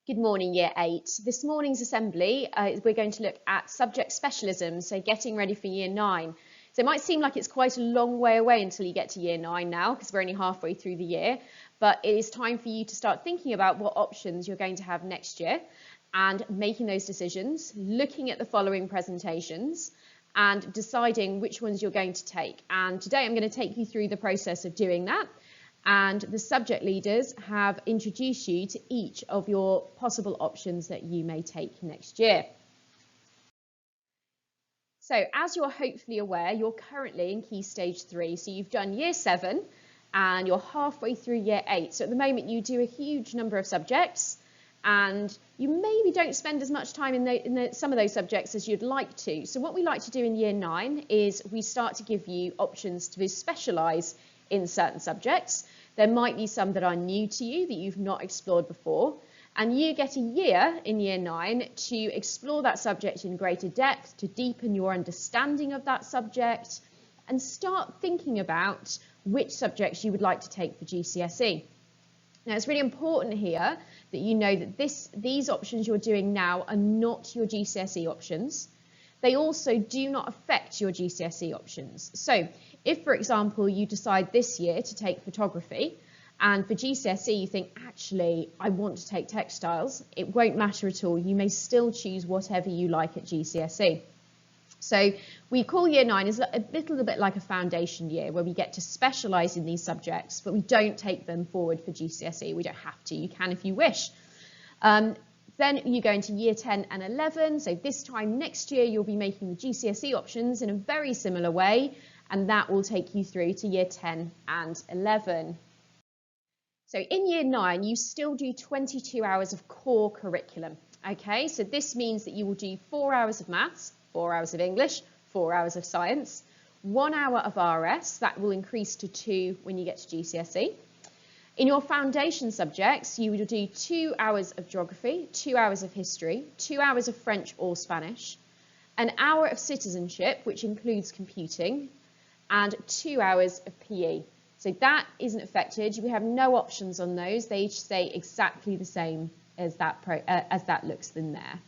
Good morning, Year 8. This morning's assembly, we're going to look at subject specialism, so getting ready for Year 9. So it might seem like it's quite a long way away until you get to Year 9 now, because we're only halfway through the year, but it is time for you to start thinking about what options you're going to have next year and making those decisions, looking at the following presentations and deciding which ones you're going to take. And today I'm going to take you through the process of doing that. And the subject leaders have introduced you to each of your possible options that you may take next year. So as you're hopefully aware, you're currently in Key Stage 3. So you've done Year 7 and you're halfway through Year 8. So at the moment you do a huge number of subjects and you maybe don't spend as much time in some of those subjects as you'd like to. So what we like to do in Year 9 is we start to give you options to specialise in certain subjects. There might be some that are new to you that you've not explored before, and you get a year in Year 9 to explore that subject in greater depth, to deepen your understanding of that subject, and start thinking about which subjects you would like to take for GCSE. Now, it's really important here that you know that these options you're doing now are not your GCSE options. They also do not affect your GCSE options. So if, for example, you decide this year to take photography and for GCSE you think, actually, I want to take textiles, it won't matter at all. You may still choose whatever you like at GCSE. So we call Year 9 is a little bit like a foundation year where we get to specialise in these subjects, but we don't take them forward for GCSE. We don't have to. You can if you wish. Then you go into Year 10 and 11. So this time next year, you'll be making the GCSE options in a very similar way, and that will take you through to Year 10 and 11. So in Year 9, you still do 22 hours of core curriculum. Okay, so this means that you will do 4 hours of maths, 4 hours of English, 4 hours of science, 1 hour of RS, that will increase to 2 when you get to GCSE. In your foundation subjects, you will do 2 hours of geography, 2 hours of history, 2 hours of French or Spanish, an hour of citizenship, which includes computing, and 2 hours of PE. So that isn't affected. We have no options on those. They each stay exactly the same as that looks in there.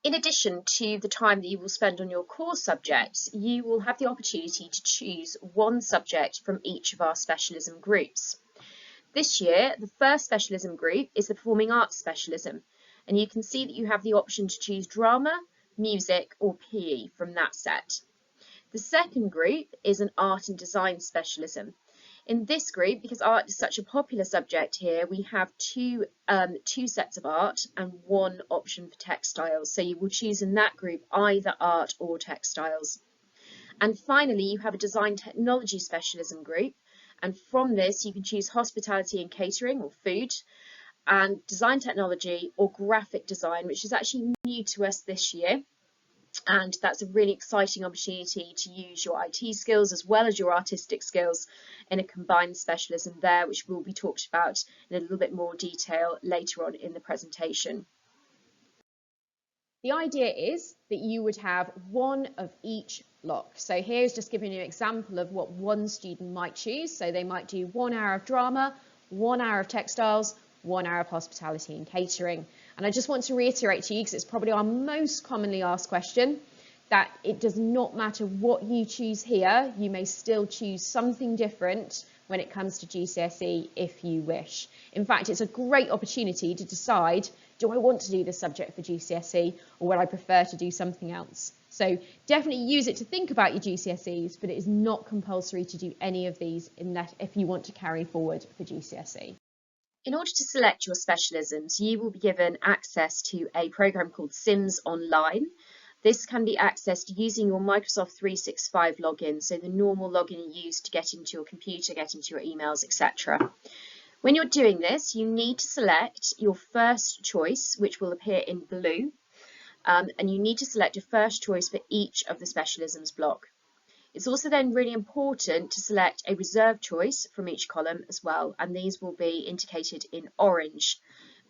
In addition to the time that you will spend on your core subjects, you will have the opportunity to choose one subject from each of our specialism groups. This year, the first specialism group is the Performing Arts specialism, and you can see that you have the option to choose drama, music, or PE from that set. The second group is an art and design specialism. In this group, because art is such a popular subject here, we have two sets of art and one option for textiles. So you will choose in that group either art or textiles. And finally, you have a design technology specialism group. And from this, you can choose hospitality and catering or food, and design technology or graphic design, which is actually new to us this year. And that's a really exciting opportunity to use your IT skills as well as your artistic skills in a combined specialism there, which will be talked about in a little bit more detail later on in the presentation. The idea is that you would have one of each block. So here's just giving you an example of what one student might choose. So they might do 1 hour of drama, 1 hour of textiles, 1 hour of hospitality and catering. And I just want to reiterate to you, because it's probably our most commonly asked question, that it does not matter what you choose here, you may still choose something different when it comes to GCSE if you wish. In fact, it's a great opportunity to decide, do I want to do this subject for GCSE or would I prefer to do something else? So definitely use it to think about your GCSEs, but it is not compulsory to do any of these if you want to carry forward for GCSE. In order to select your specialisms, you will be given access to a program called Sims Online. This can be accessed using your Microsoft 365 login, so the normal login you use to get into your computer, get into your emails, etc. When you're doing this, you need to select your first choice, which will appear in blue, and you need to select a first choice for each of the specialisms block. It's also then really important to select a reserved choice from each column as well, and these will be indicated in orange.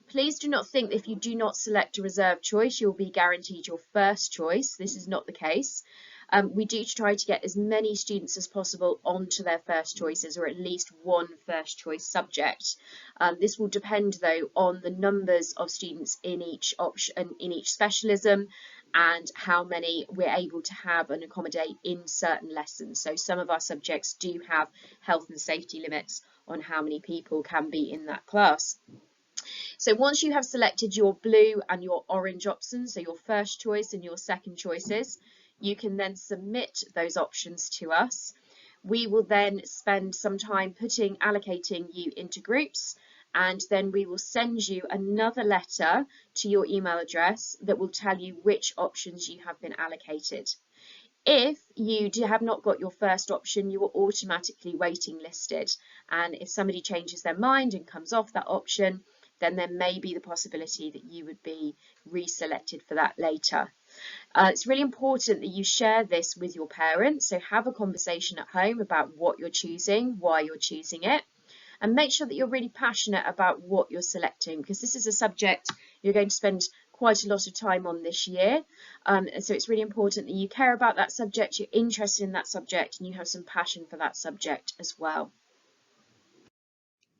Please do not think that if you do not select a reserved choice, you'll be guaranteed your first choice. This is not the case. we do try to get as many students as possible onto their first choices, or at least one first choice subject. This will depend though on the numbers of students in each option, in each specialism, and how many we're able to have and accommodate in certain lessons. So some of our subjects do have health and safety limits on how many people can be in that class. So once you have selected your blue and your orange options, so your first choice and your second choices, you can then submit those options to us. We will then spend some time allocating you into groups, and then we will send you another letter to your email address that will tell you which options you have been allocated. If you have not got your first option, you are automatically waiting listed, and if somebody changes their mind and comes off that option, then there may be the possibility that you would be reselected for that later. It's really important that you share this with your parents, so have a conversation at home about what you're choosing, why you're choosing it, and make sure that you're really passionate about what you're selecting, because this is a subject you're going to spend quite a lot of time on this year. So it's really important that you care about that subject, you're interested in that subject, and you have some passion for that subject as well.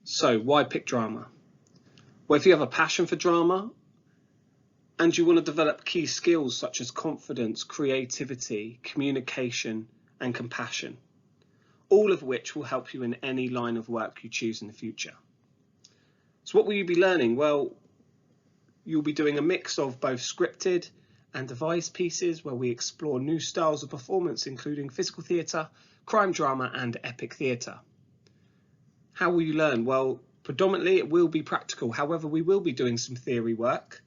So why pick drama? Well, if you have a passion for drama and you want to develop key skills such as confidence, creativity, communication, and compassion, all of which will help you in any line of work you choose in the future. So what will you be learning? Well, you'll be doing a mix of both scripted and devised pieces where we explore new styles of performance, including physical theatre, crime drama, and epic theatre. How will you learn? Well, predominantly it will be practical. However, we will be doing some theory work,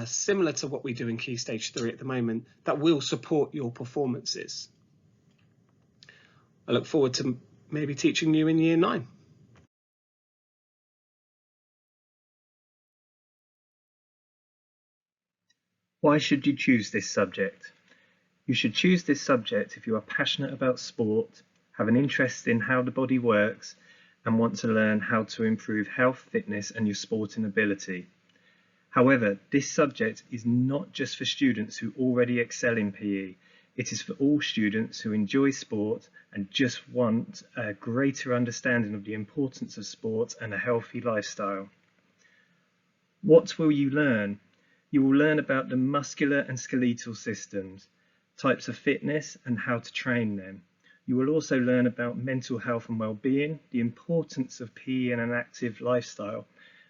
similar to what we do in Key Stage 3 at the moment, that will support your performances. I look forward to maybe teaching you in Year 9. Why should you choose this subject? You should choose this subject if you are passionate about sport, have an interest in how the body works, and want to learn how to improve health, fitness, and your sporting ability. However, this subject is not just for students who already excel in PE. It is for all students who enjoy sport and just want a greater understanding of the importance of sport and a healthy lifestyle. What will you learn? You will learn about the muscular and skeletal systems, types of fitness, and how to train them. You will also learn about mental health and well-being, the importance of PE and an active lifestyle,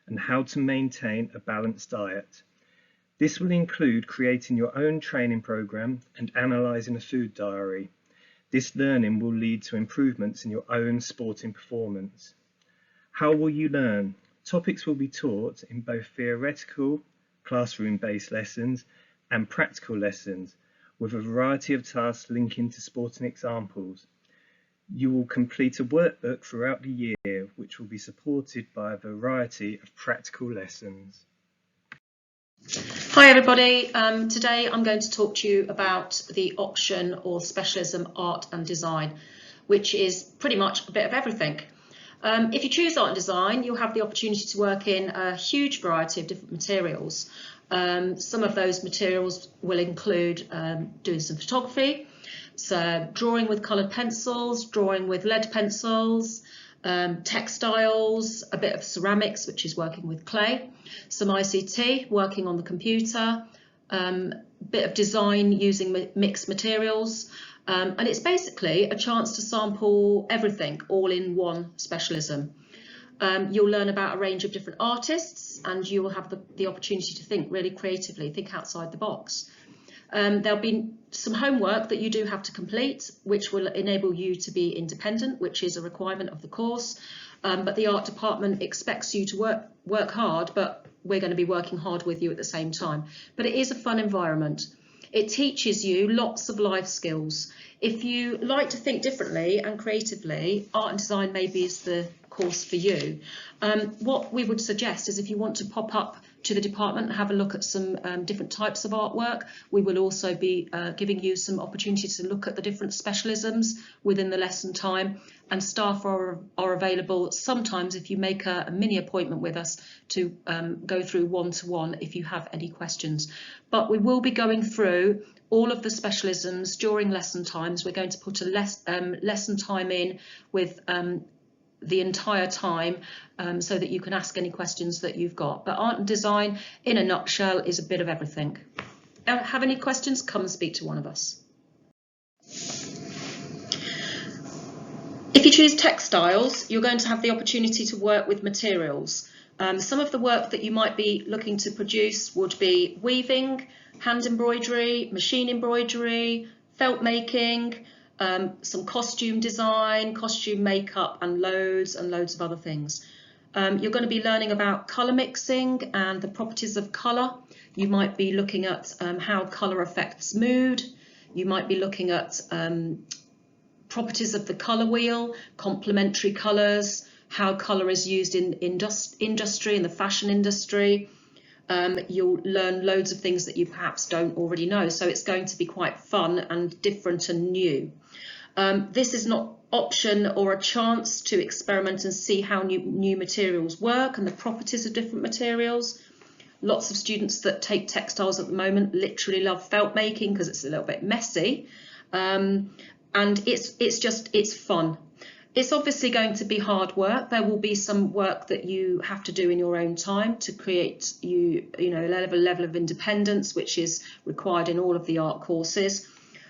and how to maintain a balanced diet. This will include creating your own training program and analysing a food diary. This learning will lead to improvements in your own sporting performance. How will you learn? Topics will be taught in both theoretical, classroom-based lessons and practical lessons, with a variety of tasks linking to sporting examples. You will complete a workbook throughout the year, which will be supported by a variety of practical lessons. Hi everybody, today I'm going to talk to you about the option or specialism art and design, which is pretty much a bit of everything. If you choose art and design, you'll have the opportunity to work in a huge variety of different materials. Some of those materials will include doing some photography, so drawing with coloured pencils, drawing with lead pencils, textiles, a bit of ceramics, which is working with clay, some ICT, working on the computer, bit of design using mixed materials, and it's basically a chance to sample everything all in one specialism. You'll learn about a range of different artists, and you will have the opportunity to think really creatively, think outside the box. There'll be some homework that you do have to complete, which will enable you to be independent, which is a requirement of the course. But the art department expects you to work hard, but we're going to be working hard with you at the same time. But it is a fun environment. It teaches you lots of life skills. If you like to think differently and creatively, art and design maybe is the course for you. What we would suggest is if you want to pop up to the department and have a look at some different types of artwork, we will also be giving you some opportunity to look at the different specialisms within the lesson time, and staff are available sometimes if you make a mini appointment with us to go through one-to-one if you have any questions. But we will be going through all of the specialisms during lesson times. We're going to put a lesson time in with the entire time so that you can ask any questions that you've got. But art and design, in a nutshell, is a bit of everything. Have any questions? Come and speak to one of us. If you choose textiles, you're going to have the opportunity to work with materials. Some of the work that you might be looking to produce would be weaving, hand embroidery, machine embroidery, felt making, some costume design, costume makeup, and loads of other things. You're going to be learning about colour mixing and the properties of colour. You might be looking at how colour affects mood. You might be looking at properties of the colour wheel, complementary colours, how colour is used in industry, in the fashion industry. You'll learn loads of things that you perhaps don't already know, so it's going to be quite fun and different and new. This is not option or a chance to experiment and see how new materials work and the properties of different materials. Lots of students that take textiles at the moment literally love felt making because it's a little bit messy, and it's fun. It's obviously going to be hard work. There will be some work that you have to do in your own time to create a level of independence, which is required in all of the art courses.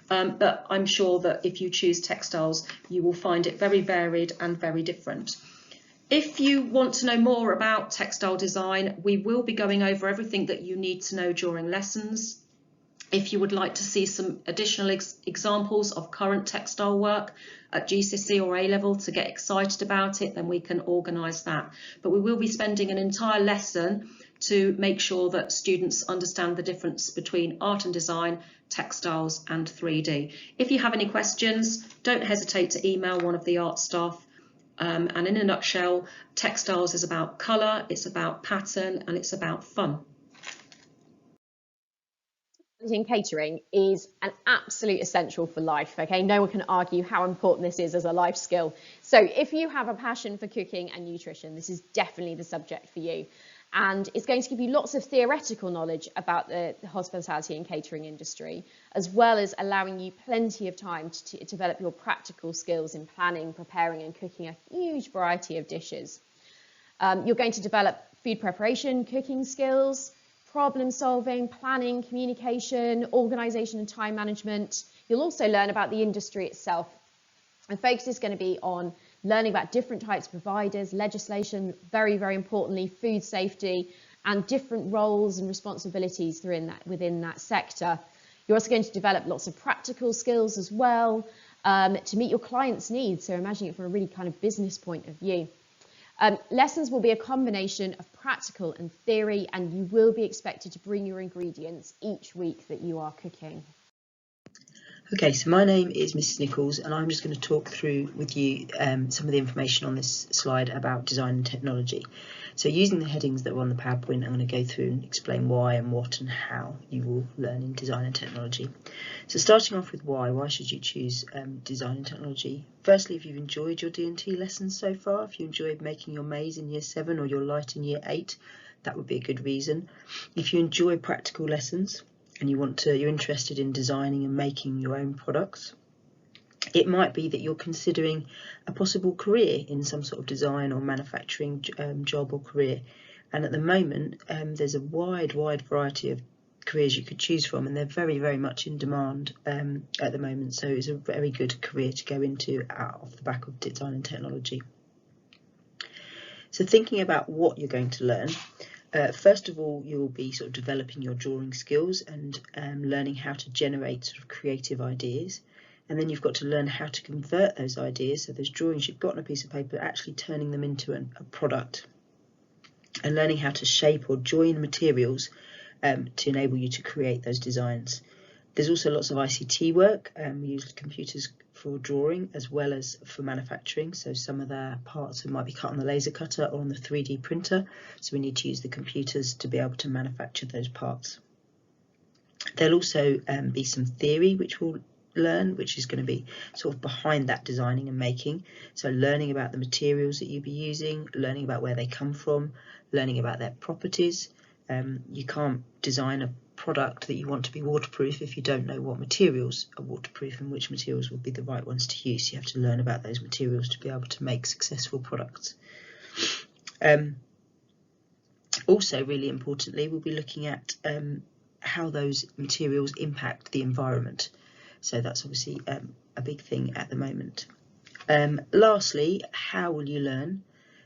But I'm sure that if you choose textiles, you will find it very varied and very different. If you want to know more about textile design, we will be going over everything that you need to know during lessons. If you would like to see some additional examples of current textile work at GCSE or A-level to get excited about it, then we can organise that. But we will be spending an entire lesson to make sure that students understand the difference between art and design, textiles and 3D. If you have any questions, don't hesitate to email one of the art staff. And in a nutshell, textiles is about colour, it's about pattern, and it's about fun. In catering is an absolute essential for life. Okay, no one can argue how important this is as a life skill. So if you have a passion for cooking and nutrition, this is definitely the subject for you. And it's going to give you lots of theoretical knowledge about the hospitality and catering industry, as well as allowing you plenty of time to develop your practical skills in planning, preparing and cooking a huge variety of dishes. You're going to develop food preparation, cooking skills, problem solving, planning, communication, organisation and time management. You'll also learn about the industry itself. And focus is going to be on learning about different types of providers, legislation, very, very importantly, food safety, and different roles and responsibilities within that sector. You're also going to develop lots of practical skills as well to meet your clients' needs. So imagine it from a really kind of business point of view. Lessons will be a combination of practical and theory, and you will be expected to bring your ingredients each week that you are cooking. Okay, so my name is Mrs. Nichols, and I'm just going to talk through with you some of the information on this slide about design and technology. So using the headings that were on the PowerPoint, I'm going to go through and explain why and what and how you will learn in design and technology. So starting off with why should you choose design and technology? Firstly, if you've enjoyed your D&T lessons so far, if you enjoyed making your maze in Year 7 or your light in Year 8, that would be a good reason. If you enjoy practical lessons and you're interested in designing and making your own products, it might be that you're considering a possible career in some sort of design or manufacturing job or career. And at the moment, there's a wide variety of careers you could choose from, and they're very, very much in demand at the moment. So it's a very good career to go into off the back of design and technology. So thinking about what you're going to learn, first of all, you'll be sort of developing your drawing skills and learning how to generate sort of creative ideas. And then you've got to learn how to convert those ideas, so those drawings you've got on a piece of paper, actually turning them into a product, and learning how to shape or join materials to enable you to create those designs. There's also lots of ICT work. We use computers for drawing as well as for manufacturing. So some of the parts might be cut on the laser cutter or on the 3D printer. So we need to use the computers to be able to manufacture those parts. There'll also be some theory which we'll learn, which is going to be sort of behind that designing and making. So learning about the materials that you'll be using, learning about where they come from, learning about their properties. You can't design a product that you want to be waterproof if you don't know what materials are waterproof and which materials will be the right ones to use. You have to learn about those materials to be able to make successful products. Also, really importantly, we'll be looking at how those materials impact the environment. So that's obviously a big thing at the moment. Lastly, how will you learn?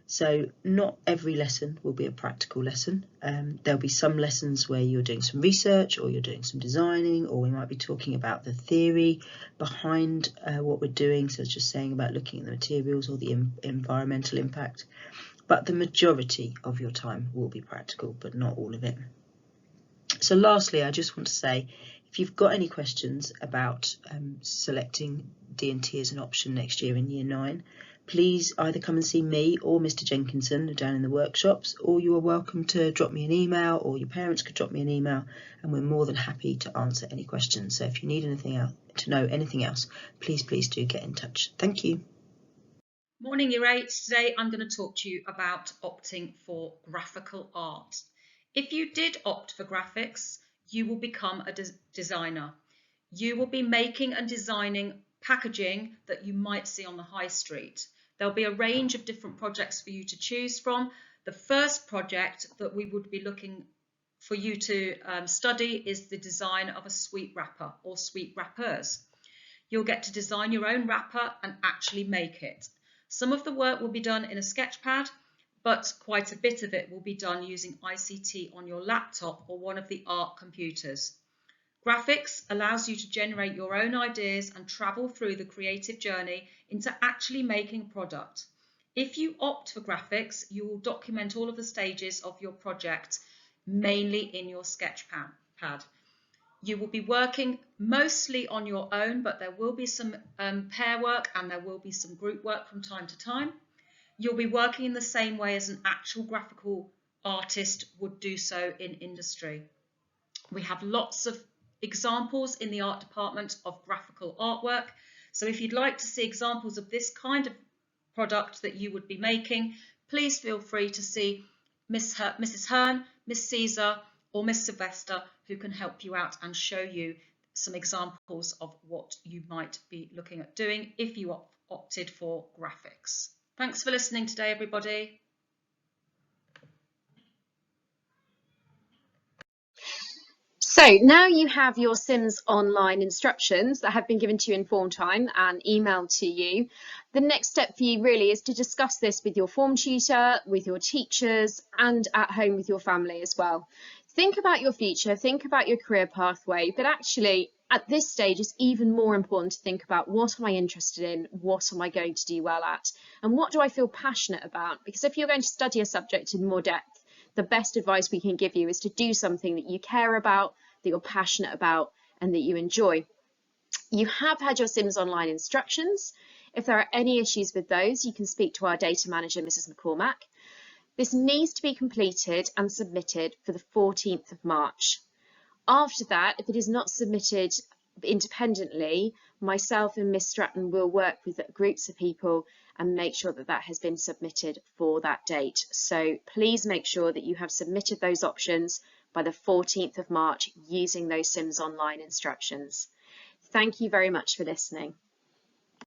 So not every lesson will be a practical lesson. There'll be some lessons where you're doing some research or you're doing some designing, or we might be talking about the theory behind what we're doing, so it's just saying about looking at the materials or the environmental impact. But the majority of your time will be practical, but not all of it. So lastly, I just want to say, if you've got any questions about selecting D&T as an option next year in Year 9, please either come and see me or Mr. Jenkinson down in the workshops, or you are welcome to drop me an email, or your parents could drop me an email, and we're more than happy to answer any questions. So if you need anything else, to know anything else, please do get in touch. Thank you. Morning Year 8. Today I'm going to talk to you about opting for graphical art. If you did opt for graphics, you will become a designer. You will be making and designing packaging that you might see on the high street. There'll be a range of different projects for you to choose from. The first project that we would be looking for you to study is the design of a sweet wrapper or sweet wrappers. You'll get to design your own wrapper and actually make it. Some of the work will be done in a sketchpad, but quite a bit of it will be done using ICT on your laptop or one of the ARC computers. Graphics allows you to generate your own ideas and travel through the creative journey into actually making a product. If you opt for graphics, you will document all of the stages of your project, mainly in your sketchpad. You will be working mostly on your own, but there will be some pair work and there will be some group work from time to time. You'll be working in the same way as an actual graphical artist would do so in industry. We have lots of examples in the art department of graphical artwork. So if you'd like to see examples of this kind of product that you would be making, please feel free to see Mrs. Hearn, Miss Caesar, or Miss Sylvester, who can help you out and show you some examples of what you might be looking at doing if you opted for graphics. Thanks for listening today, everybody. So now you have your Sims Online instructions that have been given to you in form time and emailed to you. The next step for you really is to discuss this with your form tutor, with your teachers, and at home with your family as well. Think about your future, think about your career pathway, but actually at this stage it's even more important to think about what am I interested in, what am I going to do well at, and what do I feel passionate about? Because if you're going to study a subject in more depth, the best advice we can give you is to do something that you care about, that you're passionate about, and that you enjoy. You have had your Sims Online instructions. If there are any issues with those, you can speak to our data manager, Mrs. McCormack. This needs to be completed and submitted for the 14th of March. After that, if it is not submitted independently, myself and Miss Stratton will work with groups of people and make sure that that has been submitted for that date. So please make sure that you have submitted those options by the 14th of March using those Sims Online instructions. Thank you very much for listening.